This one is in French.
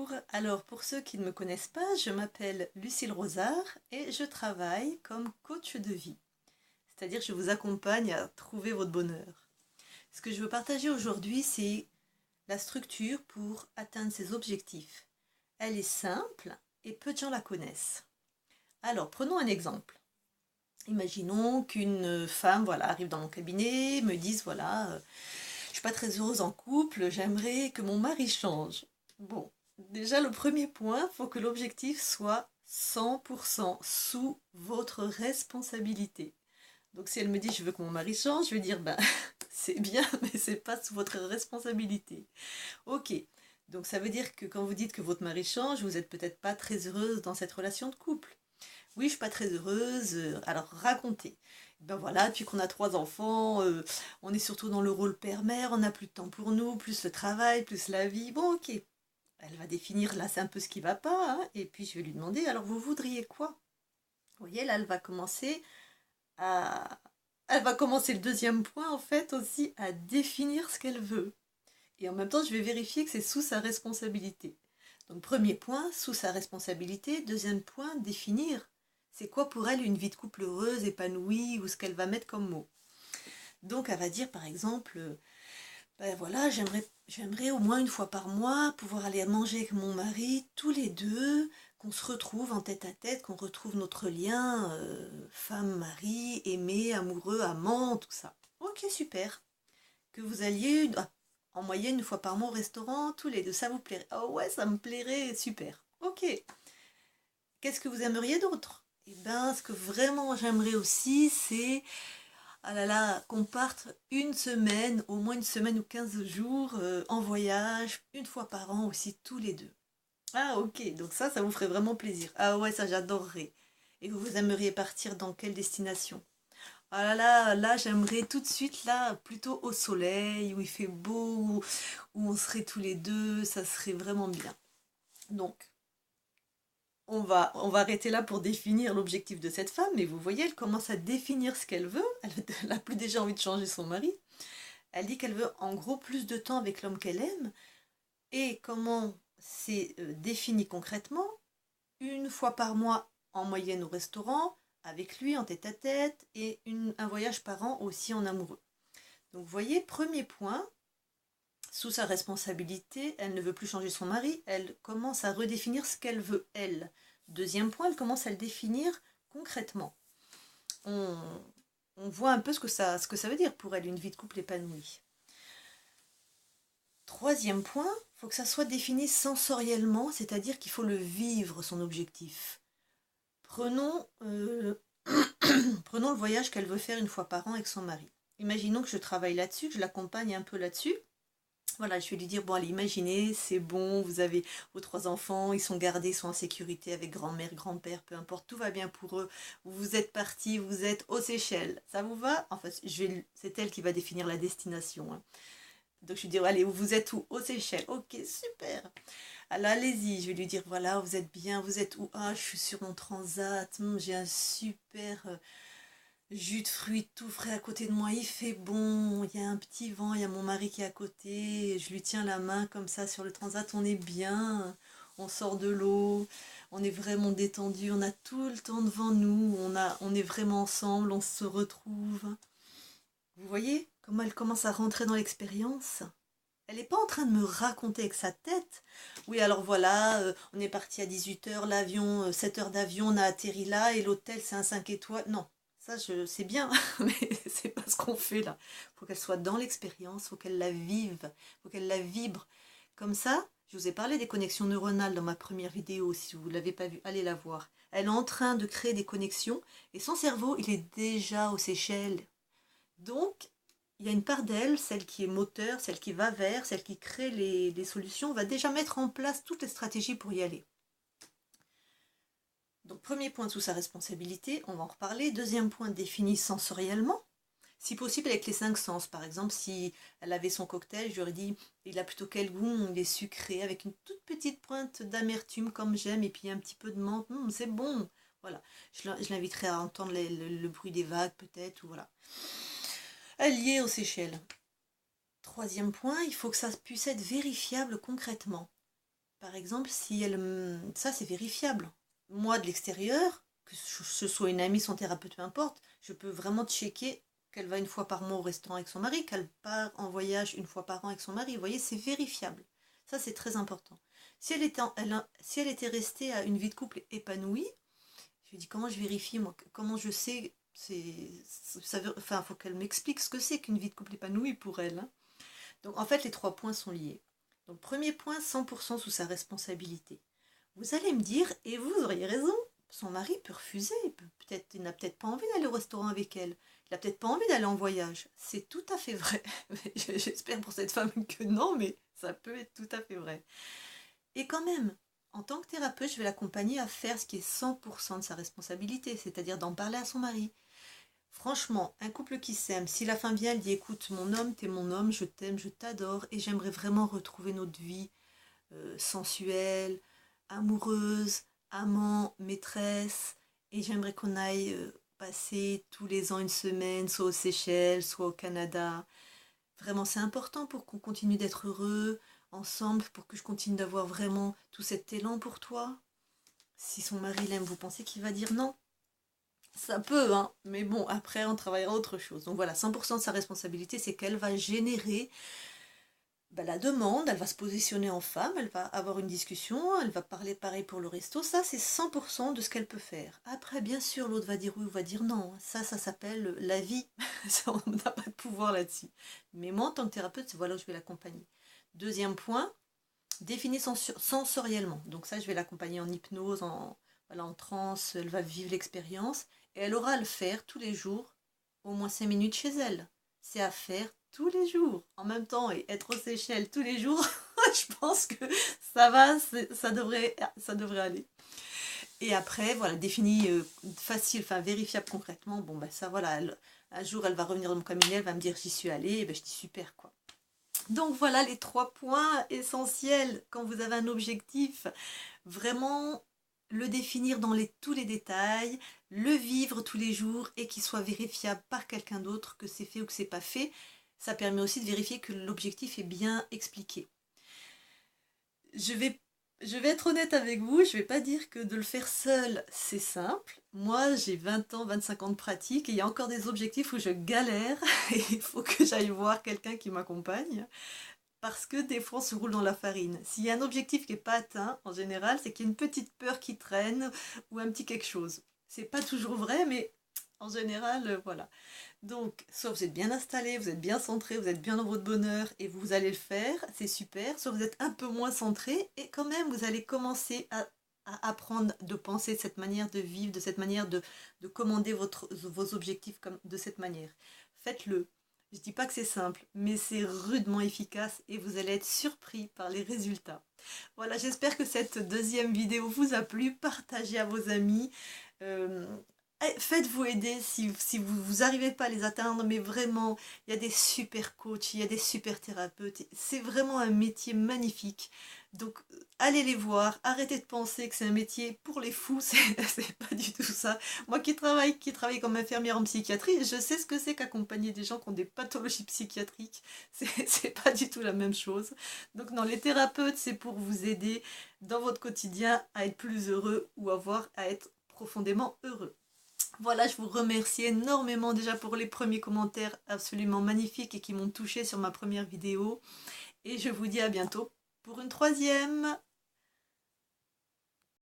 Bonjour, alors pour ceux qui ne me connaissent pas, je m'appelle Lucille Rosard et je travaille comme coach de vie. C'est-à-dire que je vous accompagne à trouver votre bonheur. Ce que je veux partager aujourd'hui, c'est la structure pour atteindre ses objectifs. Elle est simple et peu de gens la connaissent. Alors prenons un exemple. Imaginons qu'une femme arrive dans mon cabinet, me dise je suis pas très heureuse en couple, j'aimerais que mon mari change. Bon, déjà le premier point, il faut que l'objectif soit 100% sous votre responsabilité. Donc si elle me dit je veux que mon mari change, je vais dire c'est bien mais c'est pas sous votre responsabilité. Ok. Donc ça veut dire que quand vous dites que votre mari change, vous êtes peut-être pas très heureuse dans cette relation de couple. Oui, je suis pas très heureuse. Alors racontez. Ben voilà, depuis qu'on a 3 enfants, on est surtout dans le rôle père-mère, on n'a plus de temps pour nous, plus le travail, plus la vie. Bon, ok. Elle va définir là, c'est un peu ce qui va pas, hein, et puis je vais lui demander, alors vous voudriez quoi? Vous voyez, là, à... Elle va commencer le deuxième point, en fait, aussi, à définir ce qu'elle veut. Et en même temps, je vais vérifier que c'est sous sa responsabilité. Donc, premier point, sous sa responsabilité. Deuxième point, définir. C'est quoi pour elle une vie de couple heureuse, épanouie, ou ce qu'elle va mettre comme mot. Donc, elle va dire, par exemple, j'aimerais au moins une fois par mois pouvoir aller manger avec mon mari, tous les deux, qu'on se retrouve en tête à tête, qu'on retrouve notre lien femme-mari, aimé, amoureux, amant, tout ça. Ok, super. Que vous alliez en moyenne une fois par mois au restaurant, tous les deux, ça vous plairait? Oh ouais, ça me plairait, super. Ok. Qu'est-ce que vous aimeriez d'autre? Eh bien, ce que vraiment j'aimerais aussi, c'est qu'on parte une semaine, au moins une semaine ou 15 jours en voyage, une fois par an aussi, tous les deux. Ah ok, donc ça vous ferait vraiment plaisir. Ah ouais, ça j'adorerais. Et vous aimeriez partir dans quelle destination? Ah là, j'aimerais tout de suite, là, plutôt au soleil, où il fait beau, où on serait tous les deux, ça serait vraiment bien. Donc, on va arrêter là pour définir l'objectif de cette femme, mais vous voyez, elle commence à définir ce qu'elle veut. Elle n'a plus déjà envie de changer son mari. Elle dit qu'elle veut en gros plus de temps avec l'homme qu'elle aime. Et comment c'est défini concrètement? Une fois par mois en moyenne au restaurant, avec lui en tête à tête, et un voyage par an aussi en amoureux. Donc vous voyez, premier point, sous sa responsabilité, elle ne veut plus changer son mari, elle commence à redéfinir ce qu'elle veut, elle. Deuxième point, elle commence à le définir concrètement. On, on voit un peu ce que ça veut dire pour elle, une vie de couple épanouie. Troisième point, il faut que ça soit défini sensoriellement, c'est-à-dire qu'il faut le vivre, son objectif. Prenons, prenons le voyage qu'elle veut faire une fois par an avec son mari. Imaginons que je travaille là-dessus, que je l'accompagne un peu là-dessus. Voilà, je vais lui dire, bon allez, imaginez, c'est bon, vous avez vos 3 enfants, ils sont gardés, ils sont en sécurité avec grand-mère, grand-père, peu importe, tout va bien pour eux. Vous êtes partis, vous êtes aux Seychelles, ça vous va? Enfin, c'est elle qui va définir la destination, hein. Donc je lui dis, allez, vous êtes où? Aux Seychelles. Ok, super. Alors allez-y, je vais lui dire, voilà, vous êtes bien, vous êtes où? Ah, je suis sur mon transat, j'ai un super jus de fruits tout frais à côté de moi, il fait bon, il y a un petit vent, il y a mon mari qui est à côté, je lui tiens la main comme ça sur le transat, on est bien, on sort de l'eau, on est vraiment détendu, on a tout le temps devant nous, on est vraiment ensemble, on se retrouve. Vous voyez comment elle commence à rentrer dans l'expérience? Elle n'est pas en train de me raconter avec sa tête. Oui, alors voilà, on est parti à 18 h, l'avion, 7 heures d'avion, on a atterri là, et l'hôtel, c'est un 5 étoiles. Non, ça, c'est bien, mais c'est pas ce qu'on fait là. Faut qu'elle soit dans l'expérience, faut qu'elle la vive, faut qu'elle la vibre. Comme ça, je vous ai parlé des connexions neuronales dans ma première vidéo, si vous ne l'avez pas vue, allez la voir. Elle est en train de créer des connexions, et son cerveau, il est déjà aux Seychelles. Donc, il y a une part d'elle, celle qui est moteur, celle qui va vers, celle qui crée les solutions, va déjà mettre en place toutes les stratégies pour y aller. Donc premier point sous sa responsabilité, on va en reparler. Deuxième point, défini sensoriellement. Si possible avec les 5 sens. Par exemple, si elle avait son cocktail, je lui aurais dit, il a plutôt quel goût? Il est sucré, avec une toute petite pointe d'amertume comme j'aime, et puis un petit peu de menthe. C'est bon. Voilà. Je l'inviterai à entendre le bruit des vagues peut-être, ou voilà. Allié aux Seychelles. Troisième point, il faut que ça puisse être vérifiable concrètement. par exemple, si ça c'est vérifiable. Moi, de l'extérieur, que ce soit une amie, son thérapeute, peu importe, je peux vraiment checker qu'elle va une fois par mois au restaurant avec son mari, qu'elle part en voyage une fois par an avec son mari. Vous voyez, c'est vérifiable. Ça, c'est très important. Si elle était restée à une vie de couple épanouie, je lui dis comment je vérifie, moi, comment je sais, enfin, faut qu'elle m'explique ce que c'est qu'une vie de couple épanouie pour elle, hein. Donc, en fait, les 3 points sont liés. Donc, premier point, 100% sous sa responsabilité. Vous allez me dire, et vous auriez raison, son mari peut refuser, il n'a peut-être pas envie d'aller au restaurant avec elle, il n'a peut-être pas envie d'aller en voyage. C'est tout à fait vrai. J'espère pour cette femme que non, mais ça peut être tout à fait vrai. Et quand même, en tant que thérapeute, je vais l'accompagner à faire ce qui est 100% de sa responsabilité, c'est-à-dire d'en parler à son mari. Franchement, un couple qui s'aime, si la femme vient, elle dit écoute, mon homme, t'es mon homme, je t'aime, je t'adore, et j'aimerais vraiment retrouver notre vie sensuelle, amoureuse, amant, maîtresse, et j'aimerais qu'on aille passer tous les ans une semaine, soit aux Seychelles, soit au Canada. Vraiment, c'est important pour qu'on continue d'être heureux ensemble, pour que je continue d'avoir vraiment tout cet élan pour toi. Si son mari l'aime, vous pensez qu'il va dire non? Ça peut, hein, mais bon, après, on travaillera autre chose. Donc voilà, 100% de sa responsabilité, c'est qu'elle va générer la demande, elle va se positionner en femme, elle va avoir une discussion, elle va parler pareil pour le resto. Ça, c'est 100% de ce qu'elle peut faire. Après, bien sûr, l'autre va dire oui ou va dire non. Ça s'appelle la vie. On n'a pas de pouvoir là-dessus. Mais moi, en tant que thérapeute, c'est voilà où je vais l'accompagner. Deuxième point, définir sensoriellement. Donc ça, je vais l'accompagner en hypnose, voilà, en transe, elle va vivre l'expérience et elle aura à le faire tous les jours, au moins 5 minutes chez elle. C'est à faire tous les jours, en même temps, et être aux Seychelles tous les jours, je pense que ça va, ça devrait aller. Et après, voilà, défini facile, enfin vérifiable concrètement, bon ben ça voilà, un jour elle va revenir dans mon cabinet, elle va me dire j'y suis allée, et ben je dis super quoi. Donc voilà les 3 points essentiels quand vous avez un objectif. Vraiment le définir dans tous les détails, le vivre tous les jours et qu'il soit vérifiable par quelqu'un d'autre que c'est fait ou que c'est pas fait. Ça permet aussi de vérifier que l'objectif est bien expliqué. Je vais, je vais être honnête avec vous, je vais pas dire que de le faire seul, c'est simple. Moi, j'ai 20 ans, 25 ans de pratique et il y a encore des objectifs où je galère et il faut que j'aille voir quelqu'un qui m'accompagne parce que des fois on se roule dans la farine. S'il y a un objectif qui n'est pas atteint, en général, c'est qu'il y a une petite peur qui traîne ou un petit quelque chose. C'est pas toujours vrai, mais en général, voilà. Donc, soit vous êtes bien installé, vous êtes bien centré, vous êtes bien dans votre bonheur et vous allez le faire, c'est super. Soit vous êtes un peu moins centré et quand même vous allez commencer à apprendre de penser de cette manière, de vivre de cette manière, de commander vos objectifs comme, de cette manière. Faites-le. Je ne dis pas que c'est simple, mais c'est rudement efficace et vous allez être surpris par les résultats. Voilà, j'espère que cette deuxième vidéo vous a plu. Partagez à vos amis. Euh, Faites-vous aider si vous n'arrivez pas à les atteindre, mais vraiment, il y a des super coachs, il y a des super thérapeutes. C'est vraiment un métier magnifique. Donc, allez les voir. Arrêtez de penser que c'est un métier pour les fous. C'est pas du tout ça. Moi qui travaille comme infirmière en psychiatrie, je sais ce que c'est qu'accompagner des gens qui ont des pathologies psychiatriques. C'est pas du tout la même chose. Donc, non, les thérapeutes, c'est pour vous aider dans votre quotidien à être plus heureux ou à être profondément heureux. Voilà, je vous remercie énormément déjà pour les premiers commentaires absolument magnifiques et qui m'ont touché sur ma première vidéo. Et je vous dis à bientôt pour une troisième.